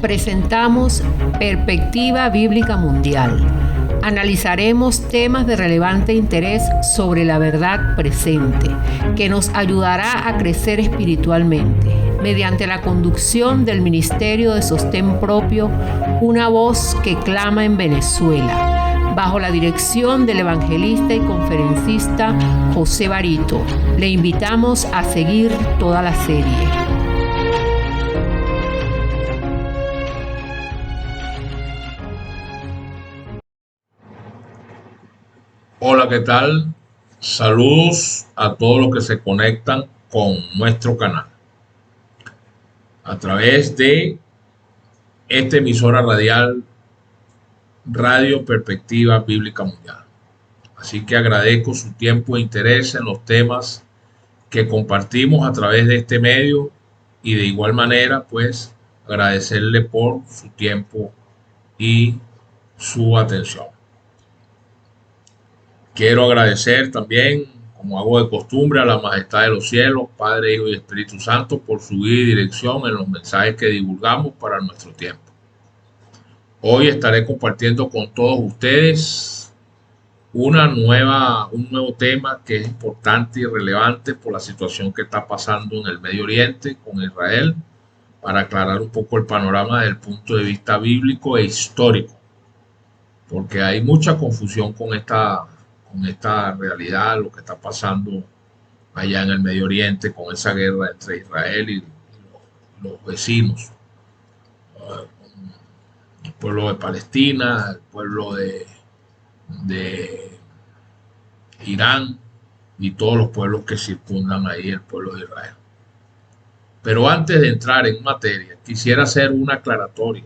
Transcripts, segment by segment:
presentamos Perspectiva Bíblica Mundial. Analizaremos temas de relevante interés sobre la verdad presente, que nos ayudará a crecer espiritualmente, mediante la conducción del Ministerio de Sostén Propio, una voz que clama en Venezuela, bajo la dirección del evangelista y conferencista José Barito. Le invitamos a seguir toda la serie. Hola, ¿qué tal? Saludos a todos los que se conectan con nuestro canal a través de esta emisora radial Radio Perspectiva Bíblica Mundial. Así que agradezco su tiempo e interés en los temas que compartimos a través de este medio y de igual manera, pues, agradecerle por su tiempo y su atención. Quiero agradecer también, como hago de costumbre, a la majestad de los cielos, Padre, Hijo y Espíritu Santo, por su guía y dirección en los mensajes que divulgamos para nuestro tiempo. Hoy estaré compartiendo con todos ustedes un nuevo tema que es importante y relevante por la situación que está pasando en el Medio Oriente con Israel, para aclarar un poco el panorama desde el punto de vista bíblico e histórico, porque hay mucha confusión con esta realidad, lo que está pasando allá en el Medio Oriente con esa guerra entre Israel y los vecinos, el pueblo de Palestina, el pueblo de Irán y todos los pueblos que circundan ahí el pueblo de Israel. Pero antes de entrar en materia, quisiera hacer una aclaratoria.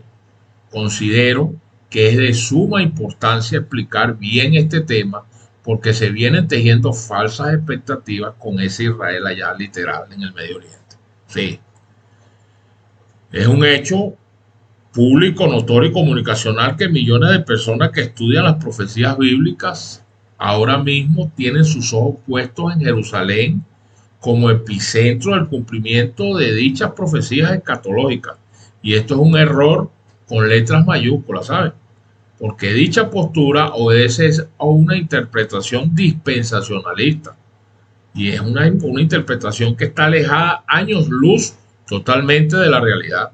Considero que es de suma importancia explicar bien este tema, porque se vienen tejiendo falsas expectativas con ese Israel allá literal en el Medio Oriente. Sí. Es un hecho público, notorio y comunicacional que millones de personas que estudian las profecías bíblicas ahora mismo tienen sus ojos puestos en Jerusalén como epicentro del cumplimiento de dichas profecías escatológicas. Y esto es un error con letras mayúsculas, ¿saben? Porque dicha postura obedece a una interpretación dispensacionalista y es una interpretación que está alejada años luz totalmente de la realidad,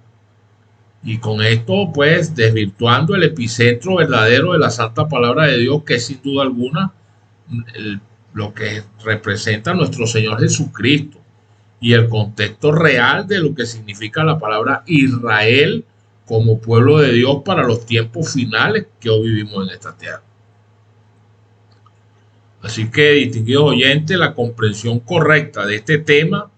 y con esto pues desvirtuando el epicentro verdadero de la santa palabra de Dios, que es sin duda alguna lo que representa nuestro Señor Jesucristo y el contexto real de lo que significa la palabra Israel como pueblo de Dios para los tiempos finales que hoy vivimos en esta tierra. Así que, distinguidos oyentes, la comprensión correcta de este tema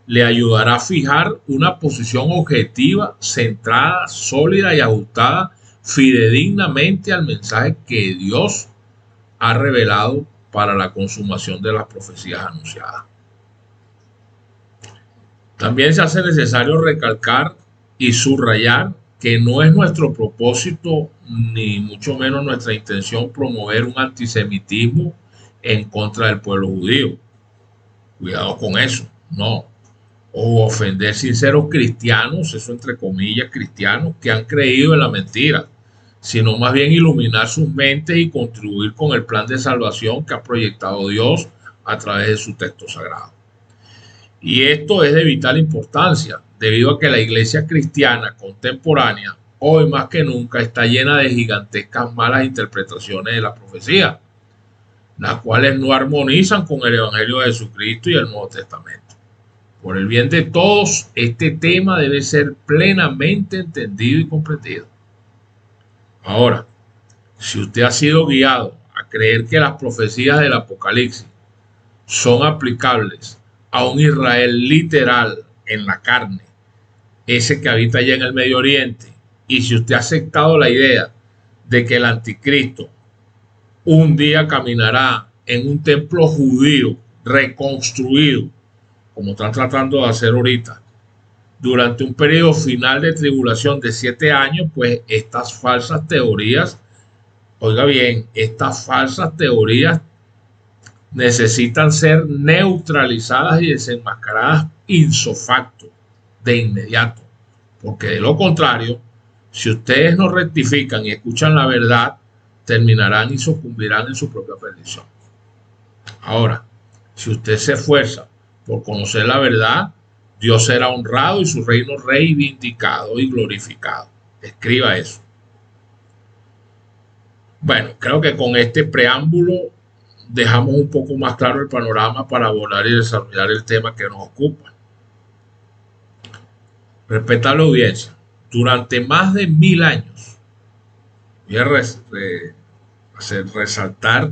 le ayudará a fijar una posición objetiva, centrada, sólida y ajustada fidedignamente al mensaje que Dios ha revelado para la consumación de las profecías anunciadas. También se hace necesario recalcar y subrayar que no es nuestro propósito, ni mucho menos nuestra intención, promover un antisemitismo en contra del pueblo judío. Cuidado con eso, no. O ofender sinceros cristianos, eso entre comillas cristianos, que han creído en la mentira, sino más bien iluminar sus mentes y contribuir con el plan de salvación que ha proyectado Dios a través de su texto sagrado. Y esto es de vital importancia, debido a que la iglesia cristiana contemporánea, hoy más que nunca, está llena de gigantescas malas interpretaciones de la profecía, las cuales no armonizan con el Evangelio de Jesucristo y el Nuevo Testamento. Por el bien de todos, este tema debe ser plenamente entendido y comprendido. Ahora, si usted ha sido guiado a creer que las profecías del Apocalipsis son aplicables a un Israel literal en la carne, ese que habita allá en el Medio Oriente, y si usted ha aceptado la idea de que el anticristo un día caminará en un templo judío reconstruido, como están tratando de hacer ahorita, durante un periodo final de tribulación de 7 años, pues estas falsas teorías, oiga bien, estas falsas teorías necesitan ser neutralizadas y desenmascaradas ipso facto, de inmediato, porque de lo contrario Si ustedes no rectifican y escuchan la verdad, terminarán y sucumbirán en su propia perdición. Ahora, si usted se esfuerza por conocer la verdad, Dios será honrado y su reino reivindicado y glorificado. Escriba eso. Bueno, creo que con este preámbulo dejamos un poco más claro el panorama para abordar y desarrollar el tema que nos ocupa. Respeta a la audiencia. Durante más de 1000 años, voy a resaltar,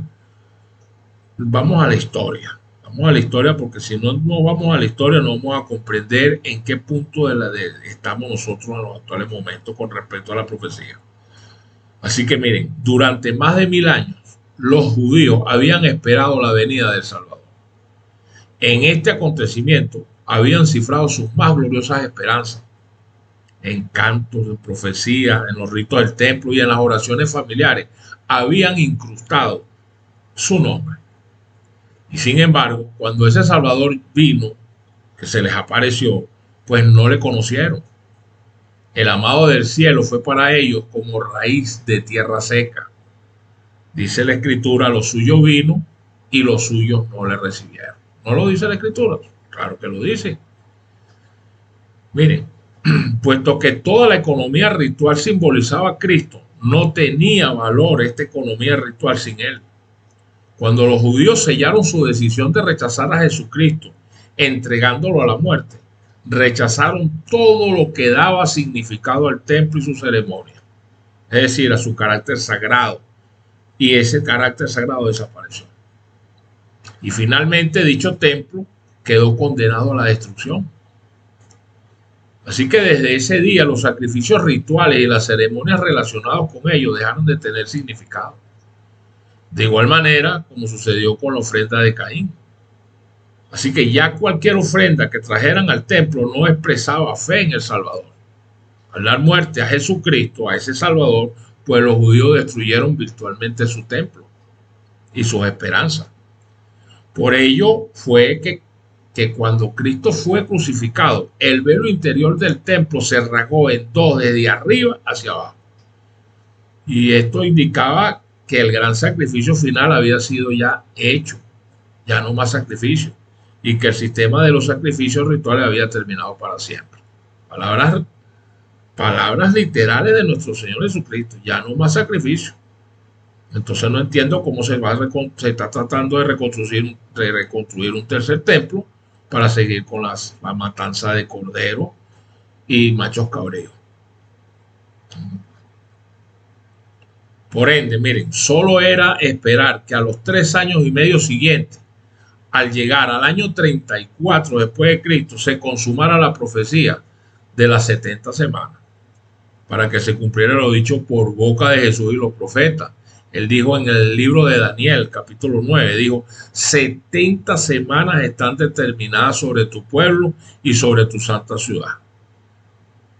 vamos a la historia. Vamos a la historia porque si no vamos a la historia no vamos a comprender en qué punto estamos nosotros en los actuales momentos con respecto a la profecía. Así que miren, durante más de 1000 años, los judíos habían esperado la venida del Salvador. En este acontecimiento habían cifrado sus más gloriosas esperanzas en cantos, en profecías, en los ritos del templo y en las oraciones familiares. Habían incrustado su nombre. Y sin embargo, cuando ese Salvador vino, que se les apareció, pues no le conocieron. El amado del cielo fue para ellos como raíz de tierra seca. Dice la Escritura, lo suyo vino y los suyos no le recibieron. ¿No lo dice la Escritura? Claro que lo dice. Miren, puesto que toda la economía ritual simbolizaba a Cristo, no tenía valor esta economía ritual sin él. Cuando los judíos sellaron su decisión de rechazar a Jesucristo, entregándolo a la muerte, rechazaron todo lo que daba significado al templo y su ceremonia, es decir, a su carácter sagrado, y ese carácter sagrado desapareció. Y finalmente dicho templo quedó condenado a la destrucción. Así que desde ese día los sacrificios rituales y las ceremonias relacionadas con ellos dejaron de tener significado. De igual manera como sucedió con la ofrenda de Caín. Así que ya cualquier ofrenda que trajeran al templo no expresaba fe en el Salvador. Al dar muerte a Jesucristo, a ese Salvador, pues los judíos destruyeron virtualmente su templo y sus esperanzas. Por ello fue que cuando Cristo fue crucificado, el velo interior del templo se rasgó en dos desde arriba hacia abajo. Y esto indicaba que el gran sacrificio final había sido ya hecho, ya no más sacrificio, y que el sistema de los sacrificios rituales había terminado para siempre. Palabras literales de nuestro Señor Jesucristo, ya no más sacrificio. Entonces no entiendo cómo se está tratando de reconstruir un tercer templo para seguir con la matanza de cordero y machos cabríos. Por ende, miren, solo era esperar que a los 3 años y medio siguientes, al llegar al año 34 después de Cristo, se consumara la profecía de las 70 semanas, para que se cumpliera lo dicho por boca de Jesús y los profetas. Él dijo en el libro de Daniel, capítulo 9, dijo, 70 semanas están determinadas sobre tu pueblo y sobre tu santa ciudad.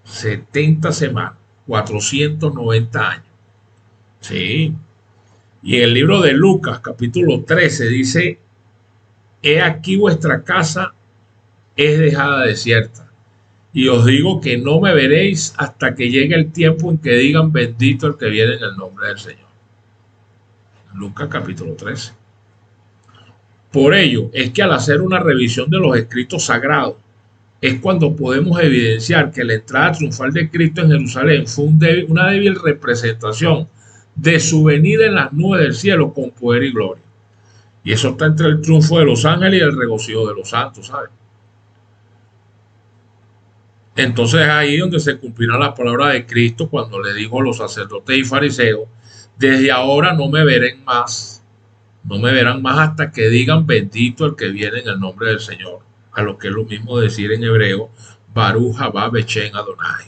70 semanas, 490 años. Sí. Y en el libro de Lucas, capítulo 13, dice, he aquí vuestra casa es dejada desierta. Y os digo que no me veréis hasta que llegue el tiempo en que digan bendito el que viene en el nombre del Señor. Lucas capítulo 13. Por ello es que al hacer una revisión de los escritos sagrados es cuando podemos evidenciar que la entrada triunfal de Cristo en Jerusalén fue una débil representación de su venida en las nubes del cielo con poder y gloria. Y eso está entre el triunfo de los ángeles y el regocijo de los santos, ¿sabes? Entonces es ahí donde se cumplirán las palabras de Cristo cuando le dijo a los sacerdotes y fariseos, desde ahora no me verán más hasta que digan bendito el que viene en el nombre del Señor, a lo que es lo mismo decir en hebreo, Baruch haba Beshem Adonai.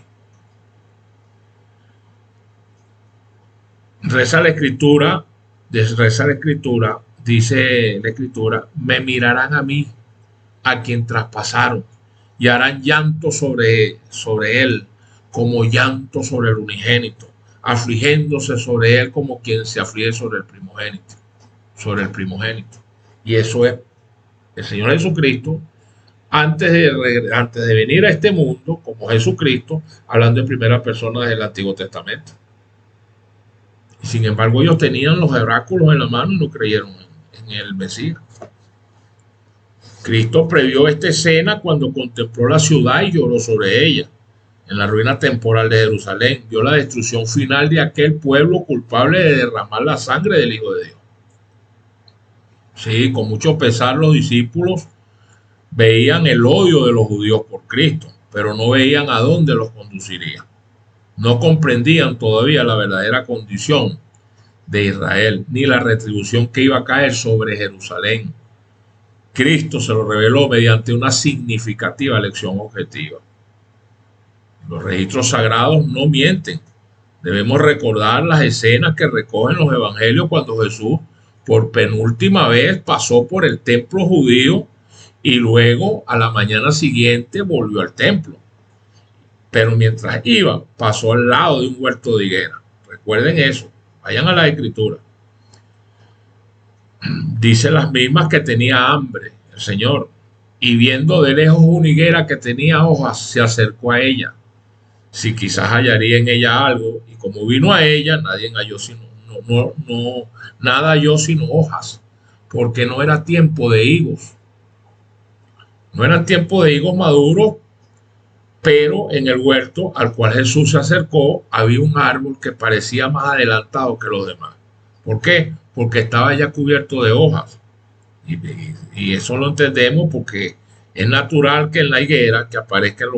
Reza la escritura, dice la escritura, me mirarán a mí, a quien traspasaron, y harán llanto sobre él, como llanto sobre el unigénito, afligiéndose sobre él como quien se aflige sobre el primogénito. Y eso es el Señor Jesucristo antes de venir a este mundo como Jesucristo, hablando en primera persona del Antiguo Testamento. Y sin embargo, ellos tenían los oráculos en la mano y no creyeron en el Mesías. Cristo previó esta escena cuando contempló la ciudad y lloró sobre ella. En la ruina temporal de Jerusalén, vio la destrucción final de aquel pueblo culpable de derramar la sangre del Hijo de Dios. Sí, con mucho pesar los discípulos veían el odio de los judíos por Cristo, pero no veían a dónde los conduciría. No comprendían todavía la verdadera condición de Israel, ni la retribución que iba a caer sobre Jerusalén. Cristo se lo reveló mediante una significativa lección objetiva. Los registros sagrados no mienten. Debemos recordar las escenas que recogen los evangelios cuando Jesús por penúltima vez pasó por el templo judío y luego a la mañana siguiente volvió al templo. Pero mientras iba, pasó al lado de un huerto de higuera. Recuerden eso, vayan a la escritura. Dice las mismas que tenía hambre el Señor, y viendo de lejos una higuera que tenía hojas, se acercó a ella, si quizás hallaría en ella algo, y como vino a ella, nada halló sino hojas, porque no era tiempo de higos. No era tiempo de higos maduros, pero en el huerto al cual Jesús se acercó había un árbol que parecía más adelantado que los demás. ¿Por qué? Porque estaba ya cubierto de hojas. Y eso lo entendemos porque es natural que en la higuera que aparezcan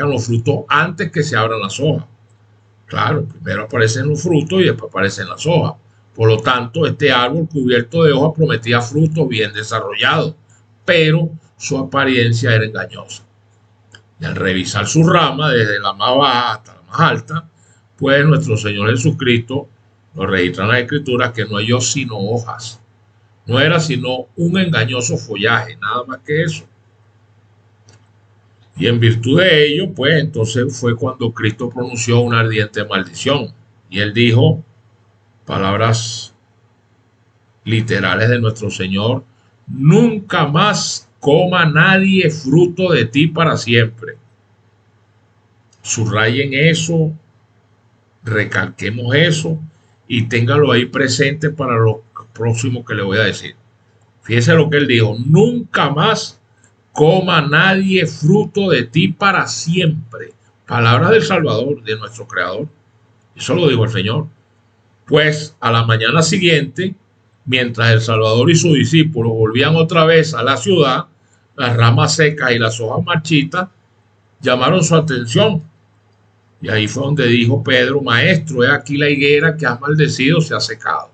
los frutos antes que se abran las hojas. Claro, primero aparecen los frutos y después aparecen las hojas. Por lo tanto, este árbol cubierto de hojas prometía frutos bien desarrollados, pero su apariencia era engañosa. Y al revisar su rama, desde la más baja hasta la más alta, pues nuestro Señor Jesucristo nos registra en las Escrituras que no halló sino hojas. No era sino un engañoso follaje, nada más que eso. Y en virtud de ello, pues entonces fue cuando Cristo pronunció una ardiente maldición. Y él dijo, palabras literales de nuestro Señor, nunca más coma nadie fruto de ti para siempre. Subrayen eso, recalquemos eso y téngalo ahí presente para lo próximo que le voy a decir. Fíjese lo que él dijo, nunca más coma nadie fruto de ti para siempre. Palabras del Salvador, de nuestro Creador. Eso lo dijo el Señor. Pues a la mañana siguiente, mientras el Salvador y sus discípulos volvían otra vez a la ciudad, las ramas secas y las hojas marchitas llamaron su atención. Y ahí fue donde dijo Pedro, maestro, he aquí la higuera que has maldecido se ha secado.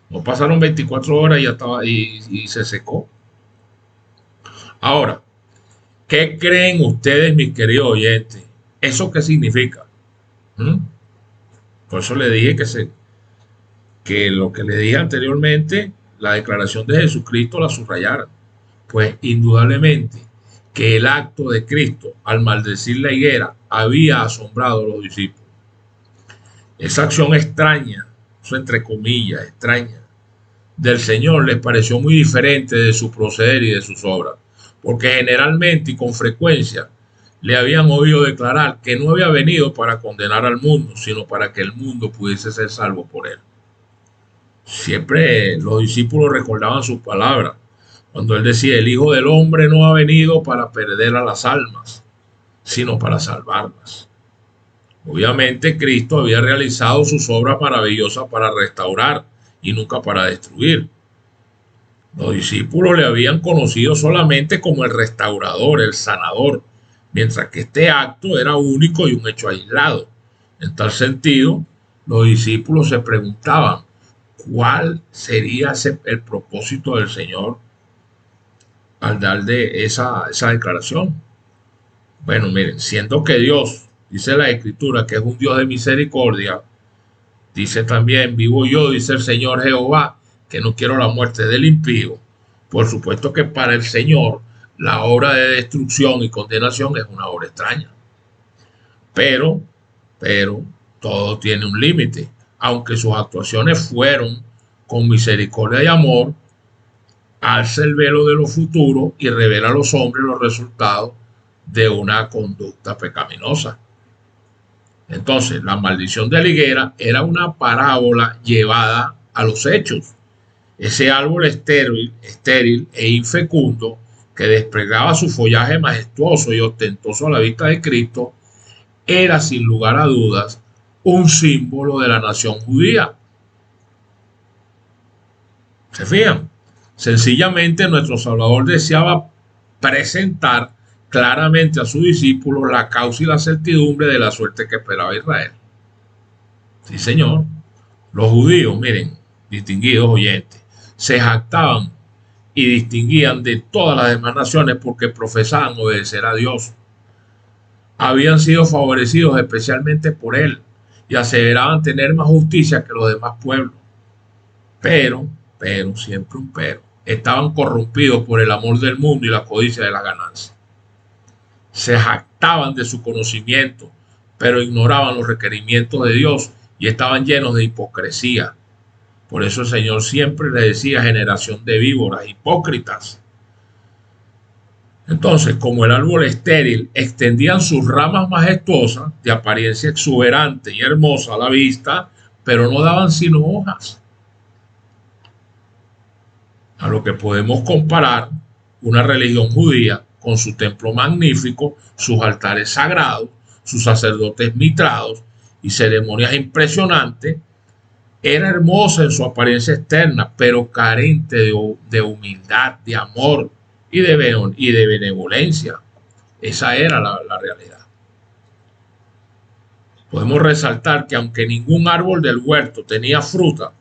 No pasaron 24 horas y ya estaba y se secó. Ahora, ¿qué creen ustedes, mis queridos oyentes? ¿Eso qué significa? Por eso le dije que lo que le dije anteriormente, la declaración de Jesucristo la subrayaran. Pues indudablemente que el acto de Cristo al maldecir la higuera había asombrado a los discípulos. Esa acción extraña, eso entre comillas, extraña, del Señor les pareció muy diferente de su proceder y de sus obras, porque generalmente y con frecuencia le habían oído declarar que no había venido para condenar al mundo, sino para que el mundo pudiese ser salvo por él. Siempre los discípulos recordaban sus palabras, cuando él decía, el Hijo del Hombre no ha venido para perder a las almas, sino para salvarlas. Obviamente Cristo había realizado sus obras maravillosas para restaurar y nunca para destruir. Los discípulos le habían conocido solamente como el restaurador, el sanador, mientras que este acto era único y un hecho aislado. En tal sentido, los discípulos se preguntaban cuál sería el propósito del Señor al dar de esa declaración. Bueno, miren, siendo que Dios, dice la Escritura, que es un Dios de misericordia, dice también, vivo yo, dice el Señor Jehová, que no quiero la muerte del impío. Por supuesto que para el Señor la obra de destrucción y condenación es una obra extraña. Pero todo tiene un límite. Aunque sus actuaciones fueron con misericordia y amor, alza el velo de lo futuro y revela a los hombres los resultados de una conducta pecaminosa. Entonces, la maldición de la higuera era una parábola llevada a los hechos. Ese árbol estéril e infecundo que desplegaba su follaje majestuoso y ostentoso a la vista de Cristo era sin lugar a dudas un símbolo de la nación judía. ¿Se fijan? Sencillamente nuestro Salvador deseaba presentar claramente a sus discípulos la causa y la certidumbre de la suerte que esperaba Israel. Sí, señor. Los judíos, miren, distinguidos oyentes, se jactaban y distinguían de todas las demás naciones porque profesaban obedecer a Dios. Habían sido favorecidos especialmente por Él y aseveraban tener más justicia que los demás pueblos. Pero, siempre un pero, estaban corrompidos por el amor del mundo y la codicia de la ganancia. Se jactaban de su conocimiento, pero ignoraban los requerimientos de Dios y estaban llenos de hipocresía. Por eso el Señor siempre le decía: generación de víboras, hipócritas. Entonces, como el árbol estéril, extendían sus ramas majestuosas, de apariencia exuberante y hermosa a la vista, pero no daban sino hojas. A lo que podemos comparar una religión judía con su templo magnífico, sus altares sagrados, sus sacerdotes mitrados y ceremonias impresionantes. Era hermosa en su apariencia externa, pero carente de humildad, de amor y de benevolencia. Esa era la realidad. Podemos resaltar que aunque ningún árbol del huerto tenía fruta,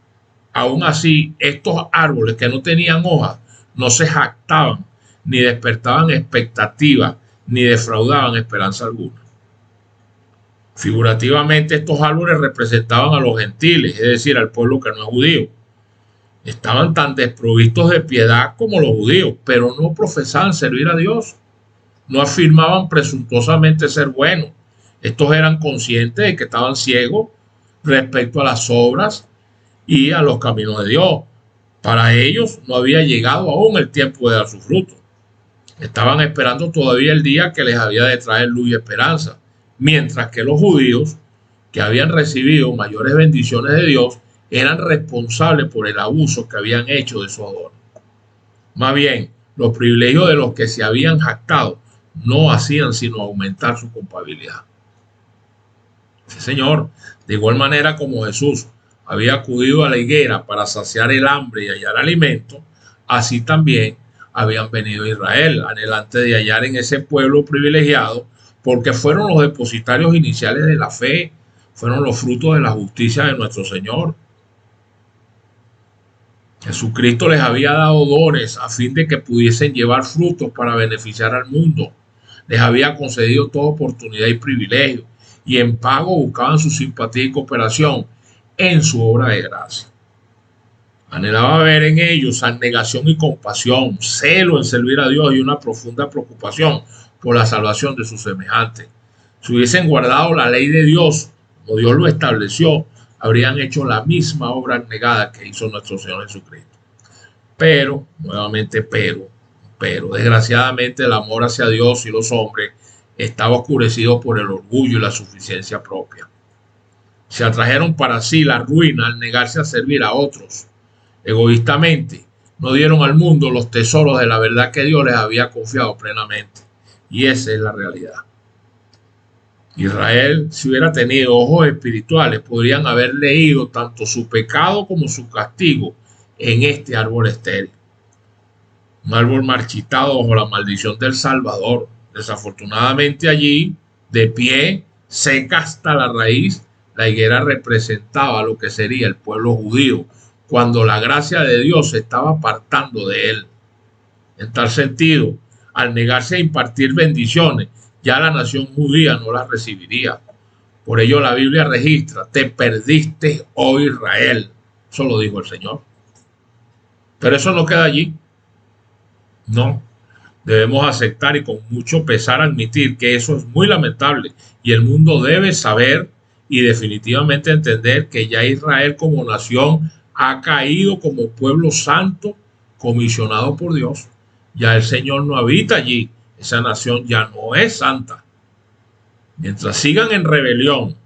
aún así estos árboles que no tenían hojas no se jactaban, ni despertaban expectativa, ni defraudaban esperanza alguna. Figurativamente, estos árboles representaban a los gentiles, es decir, al pueblo que no es judío. Estaban tan desprovistos de piedad como los judíos, pero no profesaban servir a Dios. No afirmaban presuntuosamente ser buenos. Estos eran conscientes de que estaban ciegos respecto a las obras y a los caminos de Dios. Para ellos no había llegado aún el tiempo de dar su fruto. Estaban esperando todavía el día que les había de traer luz y esperanza, mientras que los judíos, que habían recibido mayores bendiciones de Dios, eran responsables por el abuso que habían hecho de su adorno. Más bien, los privilegios de los que se habían jactado no hacían sino aumentar su culpabilidad. Sí, Señor. De igual manera como Jesús había acudido a la higuera para saciar el hambre y hallar alimento, así también habían venido a Israel, anhelante de hallar en ese pueblo privilegiado, porque fueron los depositarios iniciales de la fe, fueron los frutos de la justicia de nuestro Señor. Jesucristo les había dado dones a fin de que pudiesen llevar frutos para beneficiar al mundo. Les había concedido toda oportunidad y privilegio, y en pago buscaban su simpatía y cooperación en su obra de gracia. Anhelaba ver en ellos abnegación y compasión, celo en servir a Dios y una profunda preocupación por la salvación de sus semejantes. Si hubiesen guardado la ley de Dios, como Dios lo estableció, habrían hecho la misma obra abnegada que hizo nuestro Señor Jesucristo. Pero, nuevamente, desgraciadamente el amor hacia Dios y los hombres estaba oscurecido por el orgullo y la suficiencia propia. Se atrajeron para sí la ruina al negarse a servir a otros. Egoístamente, no dieron al mundo los tesoros de la verdad que Dios les había confiado plenamente. Y esa es la realidad. Israel, si hubiera tenido ojos espirituales, podrían haber leído tanto su pecado como su castigo en este árbol estéril. Un árbol marchitado bajo la maldición del Salvador. Desafortunadamente allí, de pie, seca hasta la raíz, la higuera representaba lo que sería el pueblo judío, cuando la gracia de Dios se estaba apartando de él. En tal sentido, al negarse a impartir bendiciones, ya la nación judía no las recibiría. Por ello la Biblia registra: te perdiste, oh Israel. Eso lo dijo el Señor. Pero eso no queda allí. No. Debemos aceptar y con mucho pesar admitir que eso es muy lamentable, y el mundo debe saber y definitivamente entender que ya Israel como nación ha caído como pueblo santo, comisionado por Dios. Ya el Señor no habita allí. Esa nación ya no es santa. Mientras sigan en rebelión,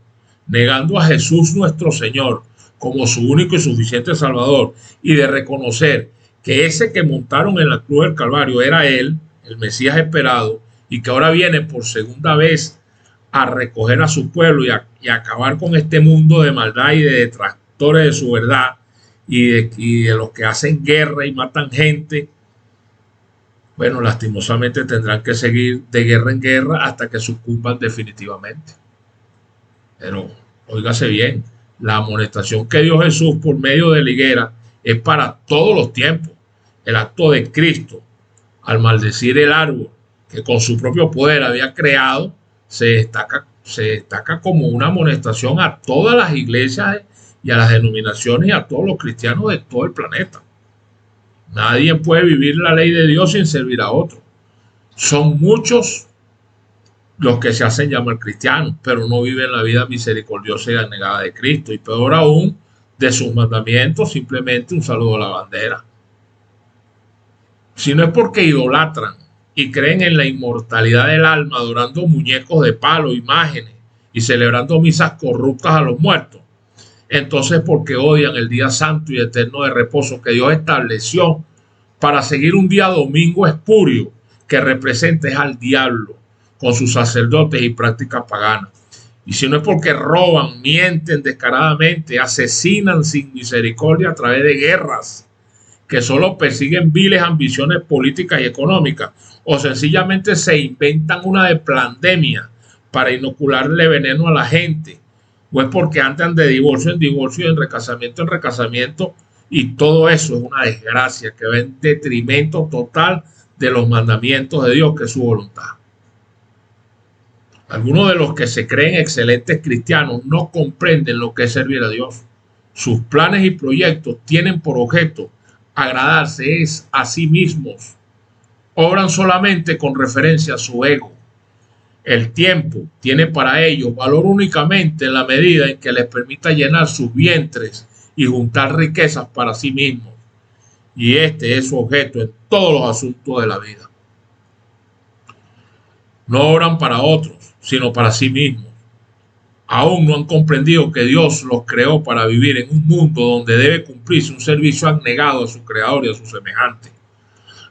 negando a Jesús nuestro Señor como su único y suficiente Salvador, y de reconocer que ese que montaron en la cruz del Calvario era Él, el Mesías esperado, y que ahora viene por segunda vez a recoger a su pueblo y a acabar con este mundo de maldad y de detractores de su verdad, y de los que hacen guerra y matan gente. Bueno, lastimosamente tendrán que seguir de guerra en guerra hasta que sucumban definitivamente. Pero óigase bien, la amonestación que dio Jesús por medio de la higuera es para todos los tiempos. El acto de Cristo al maldecir el árbol que con su propio poder había creado se destaca como una amonestación a todas las iglesias y a las denominaciones y a todos los cristianos de todo el planeta. Nadie puede vivir la ley de Dios sin servir a otro. Son muchos los que se hacen llamar cristianos, pero no viven la vida misericordiosa y abnegada de Cristo, y peor aún, de sus mandamientos, simplemente un saludo a la bandera. Si no es porque idolatran y creen en la inmortalidad del alma, adorando muñecos de palo, imágenes y celebrando misas corruptas a los muertos, entonces porque odian el día santo y eterno de reposo que Dios estableció para seguir un día domingo espurio que representa al diablo con sus sacerdotes y prácticas paganas. Y si no es porque roban, mienten descaradamente, asesinan sin misericordia a través de guerras que solo persiguen viles ambiciones políticas y económicas, o sencillamente se inventan una de pandemia para inocularle veneno a la gente, o es porque andan de divorcio en divorcio y en recasamiento, y todo eso es una desgracia que va en detrimento total de los mandamientos de Dios, que es su voluntad. Algunos de los que se creen excelentes cristianos no comprenden lo que es servir a Dios. Sus planes y proyectos tienen por objeto agradarse a sí mismos. Obran solamente con referencia a su ego. El tiempo tiene para ellos valor únicamente en la medida en que les permita llenar sus vientres y juntar riquezas para sí mismos. Y este es su objeto en todos los asuntos de la vida. No obran para otros, sino para sí mismos. Aún no han comprendido que Dios los creó para vivir en un mundo donde debe cumplirse un servicio abnegado a su creador y a su semejante.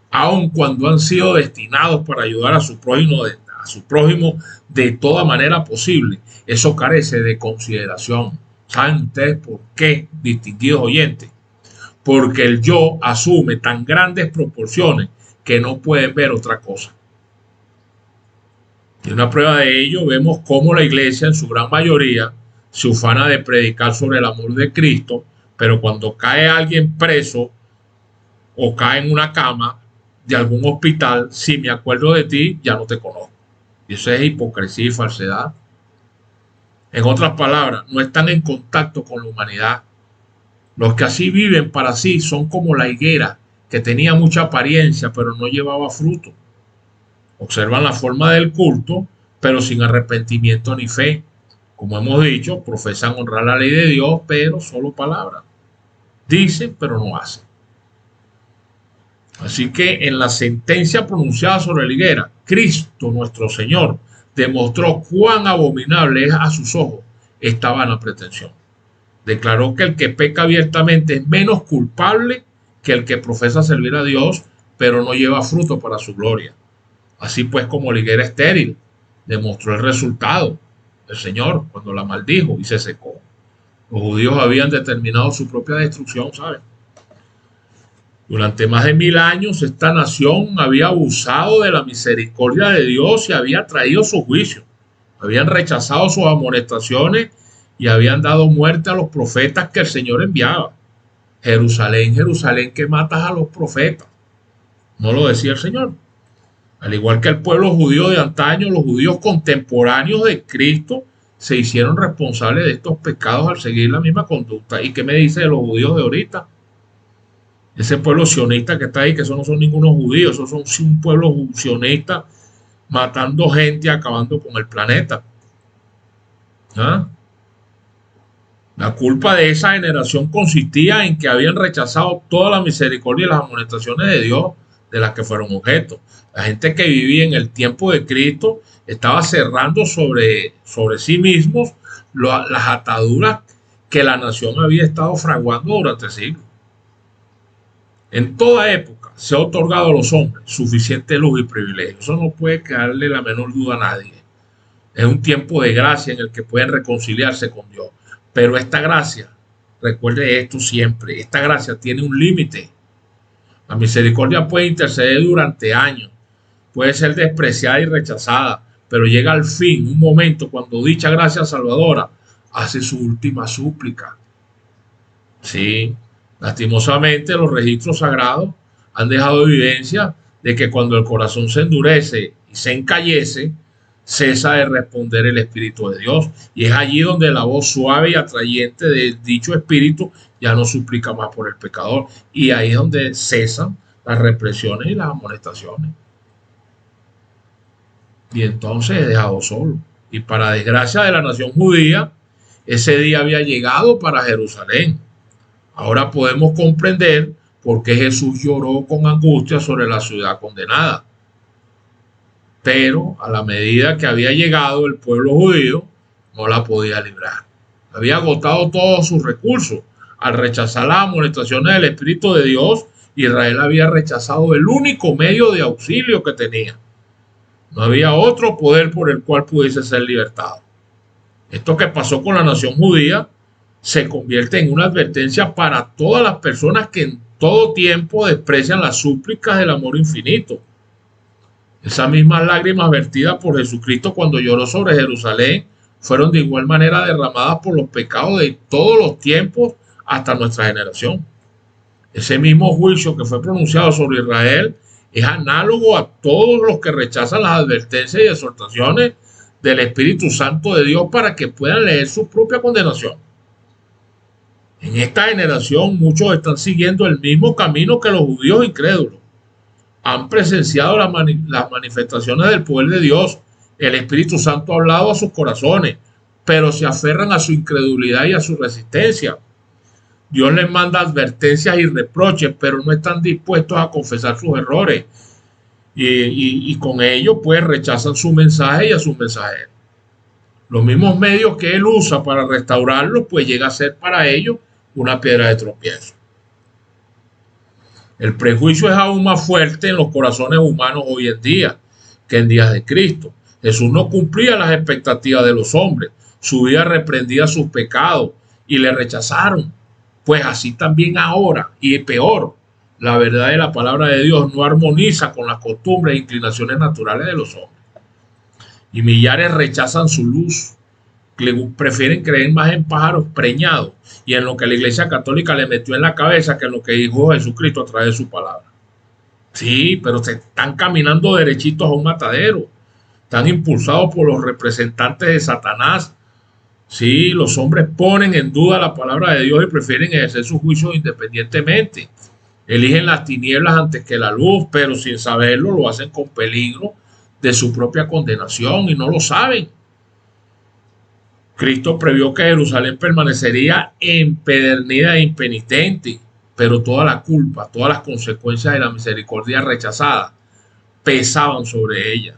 Aun cuando han sido destinados para ayudar a su prójimo de toda manera posible, eso carece de consideración. ¿Saben ustedes por qué, distinguidos oyentes? Porque el yo asume tan grandes proporciones que no pueden ver otra cosa. Y una prueba de ello, vemos cómo la iglesia en su gran mayoría se ufana de predicar sobre el amor de Cristo, pero cuando cae alguien preso o cae en una cama de algún hospital, si me acuerdo de ti, ya no te conozco. Y eso es hipocresía y falsedad. En otras palabras, no están en contacto con la humanidad. Los que así viven para sí son como la higuera, que tenía mucha apariencia, pero no llevaba fruto. Observan la forma del culto, pero sin arrepentimiento ni fe. Como hemos dicho, profesan honrar la ley de Dios, pero solo palabras. Dicen, pero no hacen. Así que en la sentencia pronunciada sobre la higuera, Cristo nuestro Señor demostró cuán abominable es a sus ojos esta vana pretensión. Declaró que el que peca abiertamente es menos culpable que el que profesa servir a Dios, pero no lleva fruto para su gloria. Así pues, como la higuera estéril, demostró el resultado del Señor cuando la maldijo y se secó. Los judíos habían determinado su propia destrucción, ¿saben? Durante más de 1000 años, esta nación había abusado de la misericordia de Dios y había traído su juicio. Habían rechazado sus amonestaciones y habían dado muerte a los profetas que el Señor enviaba. Jerusalén, Jerusalén, que matas a los profetas. No lo decía el Señor. Al igual que el pueblo judío de antaño, los judíos contemporáneos de Cristo se hicieron responsables de estos pecados al seguir la misma conducta. ¿Y qué me dice de los judíos de ahorita? Ese pueblo sionista que está ahí, que esos no son ningunos judíos, esos son un pueblo sionista matando gente, acabando con el planeta. ¿Ah? La culpa de esa generación consistía en que habían rechazado toda la misericordia y las amonestaciones de Dios de las que fueron objeto. La gente que vivía en el tiempo de Cristo estaba cerrando sobre sí mismos las ataduras que la nación había estado fraguando durante siglos. En toda época se ha otorgado a los hombres suficiente luz y privilegio. Eso no puede quedarle la menor duda a nadie. Es un tiempo de gracia en el que pueden reconciliarse con Dios. Pero esta gracia, recuerde esto siempre, esta gracia tiene un límite. La misericordia puede interceder durante años, puede ser despreciada y rechazada, pero llega al fin un momento cuando dicha gracia salvadora hace su última súplica. Sí, lastimosamente los registros sagrados han dejado evidencia de que cuando el corazón se endurece y se encallece, cesa de responder el Espíritu de Dios, y es allí donde la voz suave y atrayente de dicho Espíritu ya no suplica más por el pecador, y ahí es donde cesan las represiones y las amonestaciones, y entonces es dejado solo. Y para desgracia de la nación judía, ese día había llegado para Jerusalén. Ahora podemos comprender por qué Jesús lloró con angustia sobre la ciudad condenada. Pero a la medida que había llegado, el pueblo judío no la podía librar. Había agotado todos sus recursos. Al rechazar las amonestaciones del Espíritu de Dios, Israel había rechazado el único medio de auxilio que tenía. No había otro poder por el cual pudiese ser libertado. Esto que pasó con la nación judía se convierte en una advertencia para todas las personas que en todo tiempo desprecian las súplicas del amor infinito. Esas mismas lágrimas vertidas por Jesucristo cuando lloró sobre Jerusalén fueron de igual manera derramadas por los pecados de todos los tiempos hasta nuestra generación. Ese mismo juicio que fue pronunciado sobre Israel es análogo a todos los que rechazan las advertencias y exhortaciones del Espíritu Santo de Dios para que puedan leer su propia condenación. En esta generación muchos están siguiendo el mismo camino que los judíos incrédulos. Han presenciado las manifestaciones del poder de Dios. El Espíritu Santo ha hablado a sus corazones, pero se aferran a su incredulidad y a su resistencia. Dios les manda advertencias y reproches, pero no están dispuestos a confesar sus errores. Y con ello, pues, rechazan su mensaje y a sus mensajeros. Los mismos medios que Él usa para restaurarlos, pues llega a ser para ellos una piedra de tropiezo. El prejuicio es aún más fuerte en los corazones humanos hoy en día que en días de Cristo. Jesús no cumplía las expectativas de los hombres. Su vida reprendía sus pecados y le rechazaron. Pues así también ahora, y peor, la verdad de la palabra de Dios no armoniza con las costumbres e inclinaciones naturales de los hombres. Y millares rechazan su luz. Prefieren creer más en pájaros preñados y en lo que la Iglesia Católica le metió en la cabeza que en lo que dijo Jesucristo a través de su palabra. Sí, pero se están caminando derechitos a un matadero. Están impulsados por los representantes de Satanás. Sí, los hombres ponen en duda la palabra de Dios y prefieren ejercer sus juicios independientemente. Eligen las tinieblas antes que la luz, pero sin saberlo lo hacen con peligro de su propia condenación y no lo saben. Cristo previó que Jerusalén permanecería empedernida e impenitente, pero toda la culpa, todas las consecuencias de la misericordia rechazada pesaban sobre ella.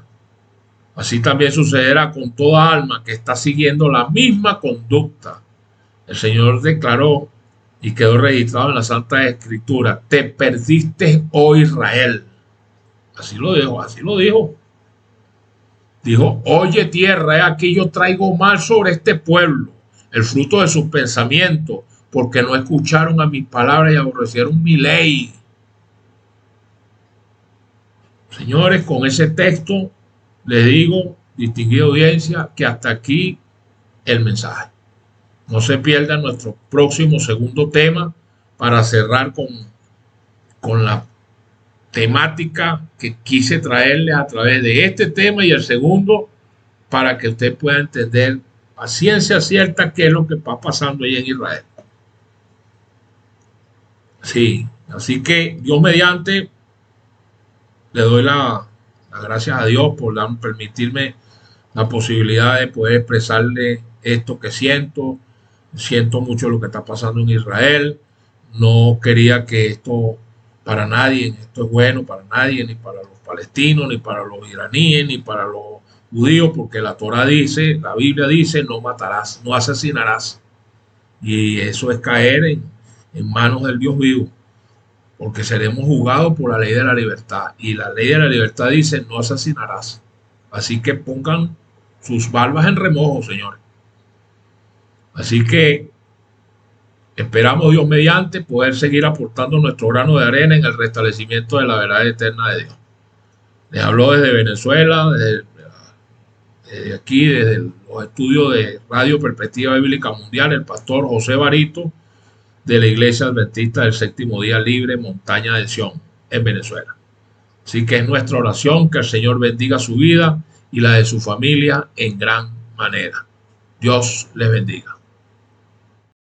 Así también sucederá con toda alma que está siguiendo la misma conducta. El Señor declaró y quedó registrado en la Santa Escritura: te perdiste, oh Israel. Así lo dijo, así lo dijo. Dijo: oye tierra, he aquí yo traigo mal sobre este pueblo, el fruto de sus pensamientos, porque no escucharon a mis palabras y aborrecieron mi ley. Señores, con ese texto les digo, distinguida audiencia, que hasta aquí el mensaje. No se pierdan nuestro próximo segundo tema para cerrar con la temática que quise traerles a través de este tema y el segundo, para que usted pueda entender a ciencia cierta qué es lo que está pasando ahí en Israel. Sí, así que Dios mediante, le doy las gracias a Dios por permitirme la posibilidad de poder expresarle esto que siento, Siento mucho lo que está pasando en Israel. No quería que esto para nadie, esto es bueno para nadie, ni para los palestinos, ni para los iraníes, ni para los judíos, porque la Torah dice, la Biblia dice, no matarás, no asesinarás. Y eso es caer en manos del Dios vivo, porque seremos juzgados por la ley de la libertad. Y la ley de la libertad dice, no asesinarás. Así que pongan sus barbas en remojo, señores. Así que esperamos, Dios mediante, poder seguir aportando nuestro grano de arena en el restablecimiento de la verdad eterna de Dios. Les habló desde Venezuela, desde aquí, desde los estudios de Radio Perspectiva Bíblica Mundial, el pastor José Barito, de la Iglesia Adventista del Séptimo Día Libre, Montaña de Sión, en Venezuela. Así que es nuestra oración que el Señor bendiga su vida y la de su familia en gran manera. Dios les bendiga.